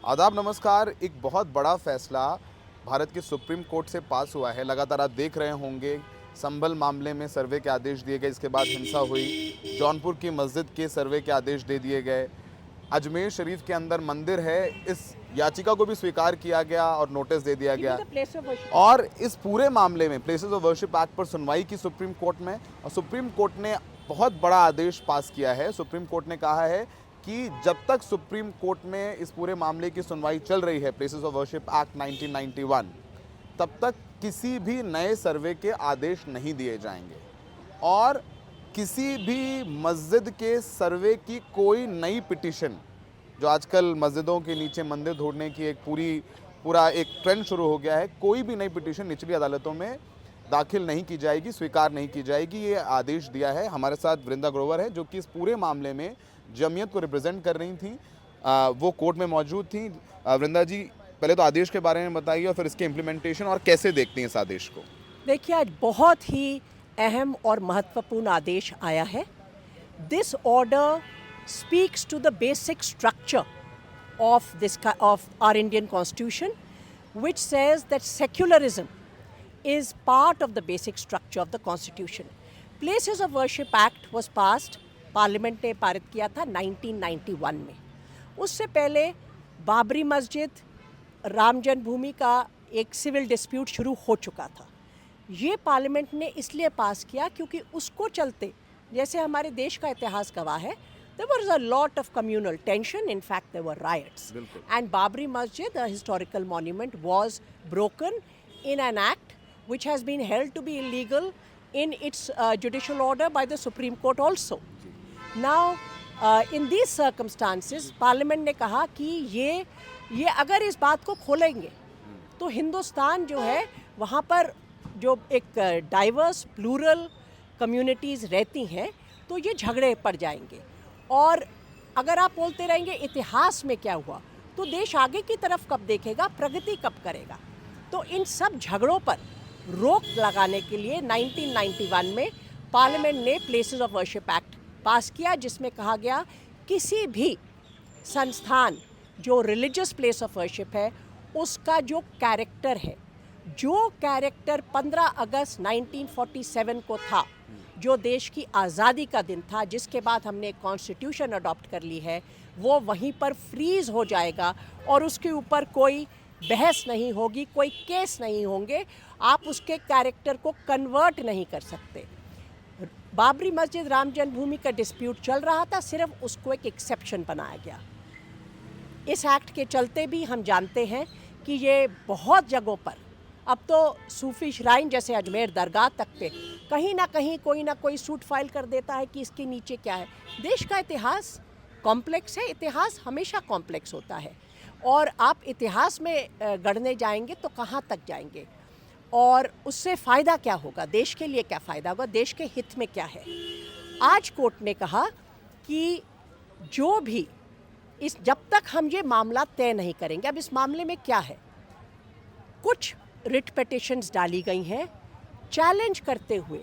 आदाब नमस्कार। एक बहुत बड़ा फैसला भारत के सुप्रीम कोर्ट से पास हुआ है। लगातार आप देख रहे होंगे संभल मामले में सर्वे के आदेश दिए गए, इसके बाद हिंसा हुई। जौनपुर की मस्जिद के सर्वे के आदेश दे दिए गए। अजमेर शरीफ के अंदर मंदिर है, इस याचिका को भी स्वीकार किया गया और नोटिस दे दिया गया। और इस पूरे मामले में प्लेसेस ऑफ वर्शिप एक्ट पर सुनवाई की सुप्रीम कोर्ट में, और सुप्रीम कोर्ट ने बहुत बड़ा आदेश पास किया है। सुप्रीम कोर्ट ने कहा है कि जब तक सुप्रीम कोर्ट में इस पूरे मामले की सुनवाई चल रही है, प्लेसेस ऑफ वर्शिप एक्ट 1991, तब तक किसी भी नए सर्वे के आदेश नहीं दिए जाएंगे और किसी भी मस्जिद के सर्वे की कोई नई पिटीशन, जो आजकल मस्जिदों के नीचे मंदिर ढूंढने की एक पूरा एक ट्रेंड शुरू हो गया है, कोई भी नई पिटीशन निचली अदालतों में दाखिल नहीं की जाएगी, स्वीकार नहीं की जाएगी। ये आदेश दिया है। हमारे साथ वृंदा ग्रोवर है, जो कि इस पूरे मामले में जमीयत को रिप्रेजेंट कर रही थी। वो कोर्ट में मौजूद थी। वृंदा जी, पहले तो आदेश के बारे में बताइए और फिर इसके इम्प्लीमेंटेशन और कैसे देखती हैं इस आदेश को। देखिए, आज बहुत ही अहम और महत्वपूर्ण आदेश आया है। This order speaks to the basic structure of our Indian constitution, which says that secularism is part of the basic structure of the constitution. Places of Worship Act was passed, parliament ने पारित किया था 1991 में। उससे पहले बाबरी मस्जिद, राम जन्मभूमि का एक सिविल डिस्प्यूट शुरू हो चुका था। ये पार्लियामेंट ने इसलिए पास किया क्योंकि उसको चलते, जैसे हमारे देश का इतिहास गवाह है, there was a lot of communal tension. In fact, there were riots. And Babri Masjid, a historical monument, was broken in an act which has been held to be illegal in its judicial order by the Supreme Court also. Now, in these circumstances, Parliament ने कहा कि ये अगर इस बात को खोलेंगे तो हिंदुस्तान जो है वहाँ पर जो एक डाइवर्स प्लूरल कम्युनिटीज़ रहती हैं, तो ये झगड़े पड़ जाएंगे। और अगर आप बोलते रहेंगे इतिहास में क्या हुआ, तो देश आगे की तरफ कब देखेगा, प्रगति कब करेगा। तो इन सब झगड़ों पर रोक लगाने के लिए 1991 में पार्लियामेंट ने प्लेसेस ऑफ वर्शिप एक्ट पास किया, जिसमें कहा गया किसी भी संस्थान जो रिलीजियस प्लेस ऑफ वर्शिप है, उसका जो कैरेक्टर है, जो कैरेक्टर 15 अगस्त 1947 को था, जो देश की आज़ादी का दिन था, जिसके बाद हमने एक कॉन्स्टिट्यूशन अडॉप्ट कर ली है, वो वहीं पर फ्रीज़ हो जाएगा और उसके ऊपर कोई बहस नहीं होगी, कोई केस नहीं होंगे। आप उसके कैरेक्टर को कन्वर्ट नहीं कर सकते। बाबरी मस्जिद, राम जन्मभूमि का डिस्प्यूट चल रहा था, सिर्फ उसको एक एक्सेप्शन बनाया गया। इस एक्ट के चलते भी हम जानते हैं कि ये बहुत जगहों पर, अब तो सूफी श्राइन जैसे अजमेर दरगाह तक पे कहीं ना कहीं कोई ना कोई सूट फाइल कर देता है कि इसके नीचे क्या है। देश का इतिहास कॉम्प्लेक्स है, इतिहास हमेशा कॉम्प्लेक्स होता है, और आप इतिहास में गढ़ने जाएंगे तो कहाँ तक जाएंगे, और उससे फ़ायदा क्या होगा, देश के लिए क्या फ़ायदा होगा, देश के हित में क्या है। आज कोर्ट ने कहा कि जो भी जब तक हम ये मामला तय नहीं करेंगे, अब इस मामले में क्या है, कुछ रिट पिटिशंस डाली गई हैं चैलेंज करते हुए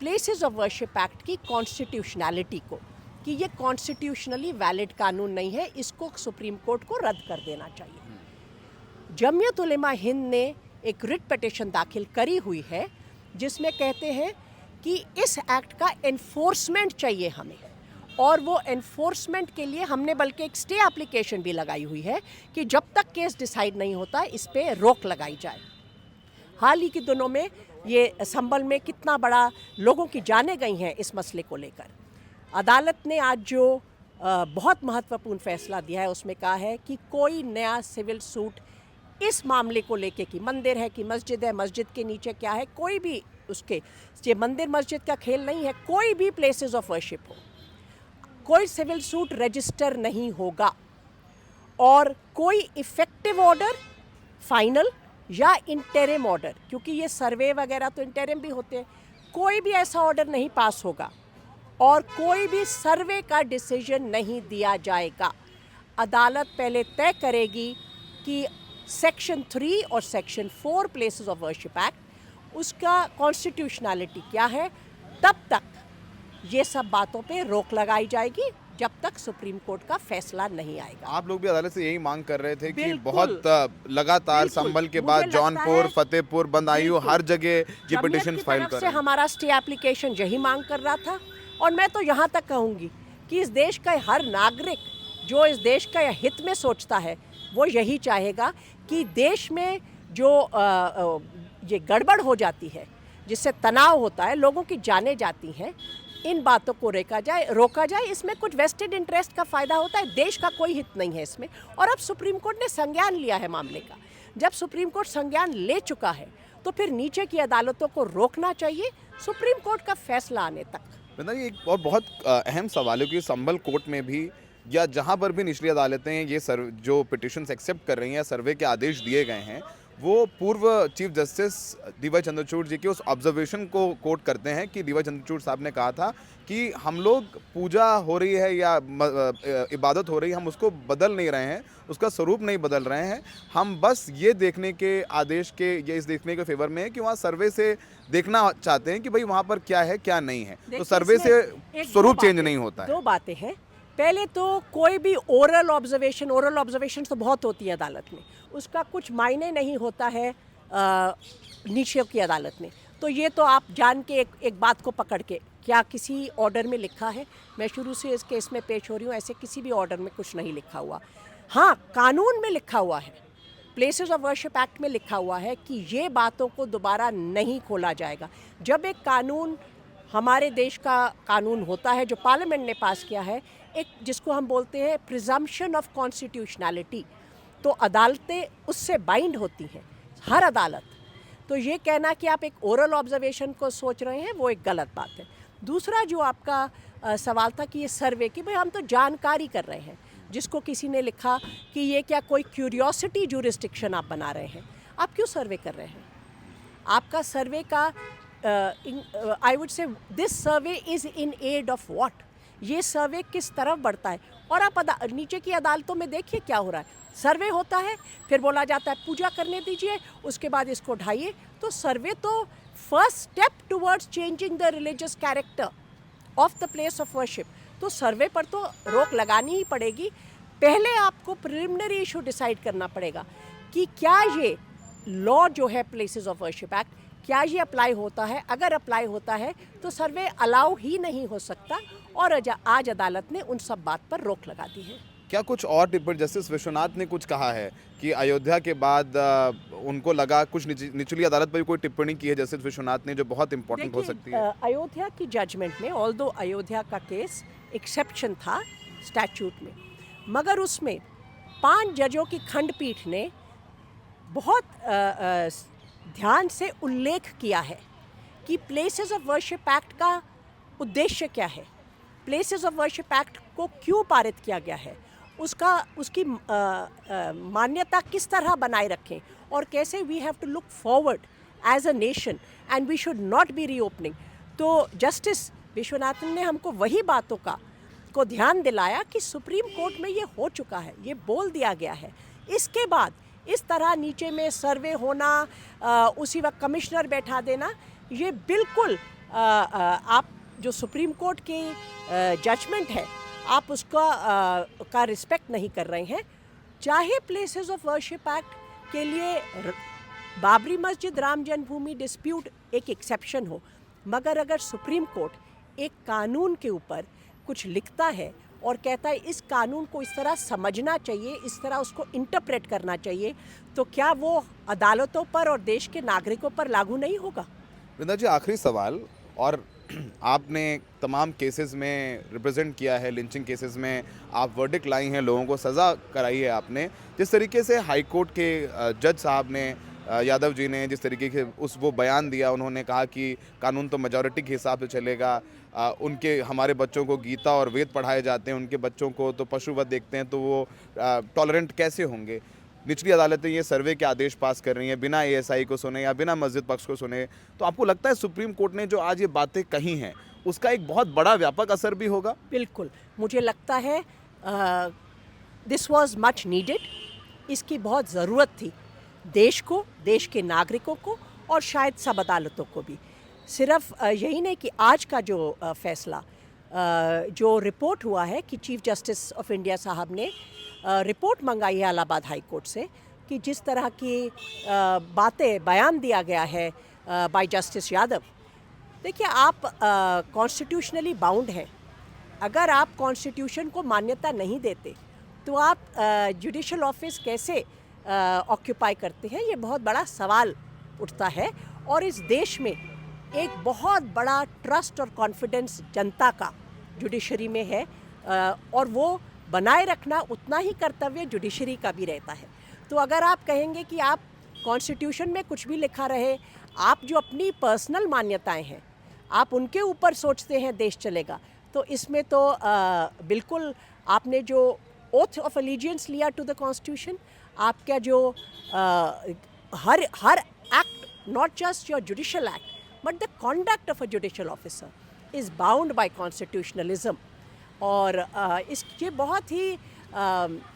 प्लेसेस ऑफ वर्शिप एक्ट की कॉन्स्टिट्यूशनैलिटी को, कि ये कॉन्स्टिट्यूशनली वैलिड कानून नहीं है, इसको सुप्रीम कोर्ट को रद्द कर देना चाहिए। जमीयत उलेमा हिंद ने एक रिट पिटिशन दाखिल करी हुई है, जिसमें कहते हैं कि इस एक्ट का एनफोर्समेंट चाहिए हमें, और वो एनफोर्समेंट के लिए हमने बल्कि एक स्टे एप्लीकेशन भी लगाई हुई है कि जब तक केस डिसाइड नहीं होता इस पे रोक लगाई जाए। हाल ही के दिनों में ये संभल में कितना बड़ा लोगों की जानें गई हैं इस मसले को लेकर। अदालत ने आज जो बहुत महत्वपूर्ण फैसला दिया है, उसमें कहा है कि कोई नया सिविल सूट इस मामले को लेके कि मंदिर है कि मस्जिद है, मस्जिद के नीचे क्या है, कोई भी उसके, ये मंदिर मस्जिद का खेल नहीं है, कोई भी प्लेसेस ऑफ वर्शिप हो, कोई सिविल सूट रजिस्टर नहीं होगा, और कोई इफेक्टिव ऑर्डर, फाइनल या इंटरिम ऑर्डर, क्योंकि ये सर्वे वगैरह तो इंटरिम भी होते हैं, कोई भी ऐसा ऑर्डर नहीं पास होगा, और कोई भी सर्वे का डिसीजन नहीं दिया जाएगा। अदालत पहले तय करेगी कि सेक्शन 3 और section 4 places of worship act, उसका कॉन्स्टिट्यूशनैलिटी क्या है, तब तक ये सब बातों पे रोक लगाई जाएगी। जब तक सुप्रीम कोर्ट का फैसला नहीं आएगा। आप लोग भी अदालत से यही मांग कर रहे थे कि बिल्कुल। बहुत लगातार बिल्कुल। संभल के मुझे बाद लगता जौनपुर, है- फतेहपुर, बदायूं बिल्कुल। हर जगह ये जमीयत पिटिशन की फाइल तरफ कर से रहे हैं। हमारा स्टे एप्लीकेशन यही मांग कर रहा था। और मैं तो यहाँ तक कहूँगी कि इस देश का हर नागरिक जो इस देश का हित में सोचता है वो यही चाहेगा कि देश में जो ये गड़बड़ हो जाती है, जिससे तनाव होता है, लोगों की जानें जाती हैं, इन बातों को रोका जाए। इसमें कुछ वेस्टेड इंटरेस्ट का फ़ायदा होता है, देश का कोई हित नहीं है इसमें। और अब सुप्रीम कोर्ट ने संज्ञान लिया है मामले का। जब सुप्रीम कोर्ट संज्ञान ले चुका है तो फिर नीचे की अदालतों को रोकना चाहिए सुप्रीम कोर्ट का फैसला आने तक। वृंदा जी, एक और बहुत अहम सवाल है कि संभल कोर्ट में भी या जहां पर भी निचली अदालतें ये जो पिटिशंस एक्सेप्ट कर रही हैं, सर्वे के आदेश दिए गए हैं, वो पूर्व चीफ जस्टिस डीवाई चंद्रचूड़ जी के उस ऑब्जर्वेशन को कोट करते हैं कि डीवाई चंद्रचूड़ साहब ने कहा था कि हम लोग पूजा हो रही है या इबादत हो रही है, हम उसको बदल नहीं रहे हैं, उसका स्वरूप नहीं बदल रहे हैं, हम बस ये देखने के आदेश के या इस देखने के फेवर में है कि वहाँ सर्वे से देखना चाहते हैं कि भाई वहाँ पर क्या है क्या नहीं है। तो सर्वे से स्वरूप चेंज नहीं होता है। दो बातें हैं। पहले तो कोई भी ओरल ऑब्जर्वेशन तो बहुत होती है अदालत में, उसका कुछ मायने नहीं होता है नीचे की अदालत में। तो ये तो आप जान के एक बात को पकड़ के, क्या किसी ऑर्डर में लिखा है? मैं शुरू से इस केस में पेश हो रही हूँ, ऐसे किसी भी ऑर्डर में कुछ नहीं लिखा हुआ। हाँ, कानून में लिखा हुआ है, प्लेसेस ऑफ वर्शिप एक्ट में लिखा हुआ है कि ये बातों को दोबारा नहीं खोला जाएगा। जब एक कानून हमारे देश का कानून होता है जो पार्लियामेंट ने पास किया है, एक जिसको हम बोलते हैं प्रिजम्पशन ऑफ कॉन्स्टिट्यूशनैलिटी, तो अदालतें उससे बाइंड होती हैं, हर अदालत। तो ये कहना कि आप एक ओरल ऑब्जर्वेशन को सोच रहे हैं, वो एक गलत बात है। दूसरा जो आपका सवाल था कि ये सर्वे की, भाई हम तो जानकारी कर रहे हैं। जिसको किसी ने लिखा कि ये क्या कोई क्यूरियोसिटी जुरिस्डिक्शन आप बना रहे हैं, आप क्यों सर्वे कर रहे हैं? आपका सर्वे का I would say this survey is in aid of what? ये सर्वे किस तरफ बढ़ता है? और आप नीचे की अदालतों में देखिए क्या हो रहा है। सर्वे होता है, फिर बोला जाता है पूजा करने दीजिए, उसके बाद इसको ढाइए। तो सर्वे तो first step towards changing the religious character of the place of worship. तो सर्वे पर तो रोक लगानी ही पड़ेगी। पहले आपको प्रिलिमिनरी इशू डिसाइड करना पड़ेगा कि क्या ये लॉ जो है प्लेसेस ऑफ वर्शिप एक्ट, क्या ये अप्लाई होता है? अगर अप्लाई होता है तो सर्वे अलाउ ही नहीं हो सकता। और आज अदालत ने उन सब बात पर रोक लगा दी है। क्या कुछ और टिप्पणी जस्टिस विश्वनाथ ने कुछ कहा है कि अयोध्या के बाद उनको लगा कुछ निचली अदालत पर भी कोई टिप्पणी की है जस्टिस विश्वनाथ ने जो बहुत इंपॉर्टेंट हो सकती है? अयोध्या की जजमेंट में, ऑल्दो अयोध्या का केस एक्सेप्शन था स्टैट्यूट में, मगर उसमें 5 जजों की खंडपीठ ने बहुत ध्यान से उल्लेख किया है कि प्लेसेस ऑफ वर्शिप एक्ट का उद्देश्य क्या है, प्लेसेस ऑफ वर्शिप एक्ट को क्यों पारित किया गया है, उसकी मान्यता किस तरह बनाए रखें, और कैसे we have to look forward as a nation and we should not be reopening. तो जस्टिस विश्वनाथन ने हमको वही बातों को ध्यान दिलाया कि सुप्रीम कोर्ट में ये हो चुका है, ये बोल दिया गया है। इसके बाद इस तरह नीचे में सर्वे होना, उसी वक्त कमिश्नर बैठा देना, ये बिल्कुल आप जो सुप्रीम कोर्ट की जजमेंट है आप उसका का रिस्पेक्ट नहीं कर रहे हैं। चाहे प्लेसेस ऑफ वर्शिप एक्ट के लिए बाबरी मस्जिद, राम जन्मभूमि डिस्प्यूट एक एक्सेप्शन हो, मगर अगर सुप्रीम कोर्ट एक कानून के ऊपर कुछ लिखता है और कहता है इस कानून को इस तरह समझना चाहिए, इस तरह उसको इंटरप्रेट करना चाहिए, तो क्या वो अदालतों पर और देश के नागरिकों पर लागू नहीं होगा? वृंदा जी, आखिरी सवाल, और आपने तमाम केसेस में रिप्रेजेंट किया है, लिंचिंग केसेस में आप वर्डिक्ट लाई हैं, लोगों को सज़ा कराई है आपने। जिस तरीके से हाई कोर्ट के जज साहब ने, यादव जी ने जिस तरीके के वो बयान दिया, उन्होंने कहा कि कानून तो मेजॉरिटी के हिसाब से चलेगा, उनके हमारे बच्चों को गीता और वेद पढ़ाए जाते हैं, उनके बच्चों को तो पशुवध देखते हैं, तो वो टॉलरेंट कैसे होंगे? निचली अदालतें ये सर्वे के आदेश पास कर रही हैं बिना एएसआई को सुने या बिना मस्जिद पक्ष को सुने। तो आपको लगता है सुप्रीम कोर्ट ने जो आज ये बातें कही हैं उसका एक बहुत बड़ा व्यापक असर भी होगा? बिल्कुल, मुझे लगता है दिस वाज मच नीडेड, इसकी बहुत ज़रूरत थी देश को, देश के नागरिकों को और शायद सब अदालतों को भी। सिर्फ यही नहीं कि आज का जो फैसला जो रिपोर्ट हुआ है कि चीफ जस्टिस ऑफ इंडिया साहब ने रिपोर्ट मंगाई है इलाहाबाद हाई कोर्ट से कि जिस तरह की बातें बयान दिया गया है बाय जस्टिस यादव, देखिए आप कॉन्स्टिट्यूशनली बाउंड हैं। अगर आप कॉन्स्टिट्यूशन को मान्यता नहीं देते तो आप जुडिशल ऑफिस कैसे ऑक्यूपाई करते हैं, ये बहुत बड़ा सवाल उठता है। और इस देश में एक बहुत बड़ा ट्रस्ट और कॉन्फिडेंस जनता का जुडिशरी में है, और वो बनाए रखना उतना ही कर्तव्य जुडिशरी का भी रहता है। तो अगर आप कहेंगे कि आप कॉन्स्टिट्यूशन में कुछ भी लिखा रहे, आप जो अपनी पर्सनल मान्यताएं हैं आप उनके ऊपर सोचते हैं देश चलेगा, तो इसमें तो बिल्कुल आपने जो ओथ ऑफ एलिजियंस लिया टू द कॉन्स्टिट्यूशन, आपका जो हर act, not just your judicial act but the conduct of a judicial officer is bound by constitutionalism. और ये बहुत ही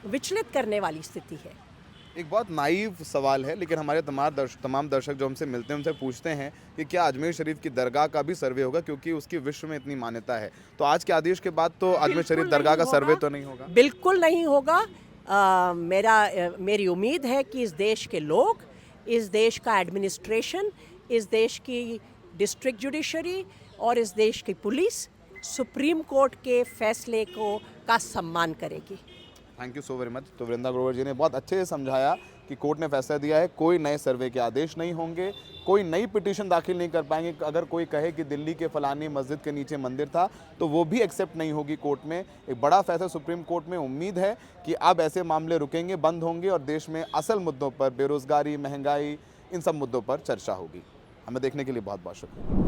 विचलित करने वाली स्थिति है। एक बहुत नाइव सवाल है, लेकिन हमारे तमाम दर्शक जो हमसे मिलते हैं उनसे पूछते हैं कि क्या अजमेर शरीफ की दरगाह का भी सर्वे होगा, क्योंकि उसकी विश्व में इतनी मान्यता है। तो आज के आदेश के बाद तो अजमेर शरीफ दरगाह का सर्वे तो नहीं होगा? बिल्कुल नहीं होगा। मेरी उम्मीद है कि इस देश के लोग, इस देश का एडमिनिस्ट्रेशन, इस देश की डिस्ट्रिक्ट जुडिशरी और इस देश की पुलिस सुप्रीम कोर्ट के फैसले का सम्मान करेगी। Thank you so very much. तो वृंदा ग्रोवर जी ने बहुत अच्छे से समझाया कि कोर्ट ने फैसला दिया है, कोई नए सर्वे के आदेश नहीं होंगे, कोई नई पिटीशन दाखिल नहीं कर पाएंगे। अगर कोई कहे कि दिल्ली के फलानी मस्जिद के नीचे मंदिर था तो वो भी एक्सेप्ट नहीं होगी कोर्ट में। एक बड़ा फैसला सुप्रीम कोर्ट में। उम्मीद है कि अब ऐसे मामले रुकेंगे, बंद होंगे और देश में असल मुद्दों पर, बेरोजगारी, महंगाई, इन सब मुद्दों पर चर्चा होगी। हमें देखने के लिए बहुत बहुत शुक्रिया।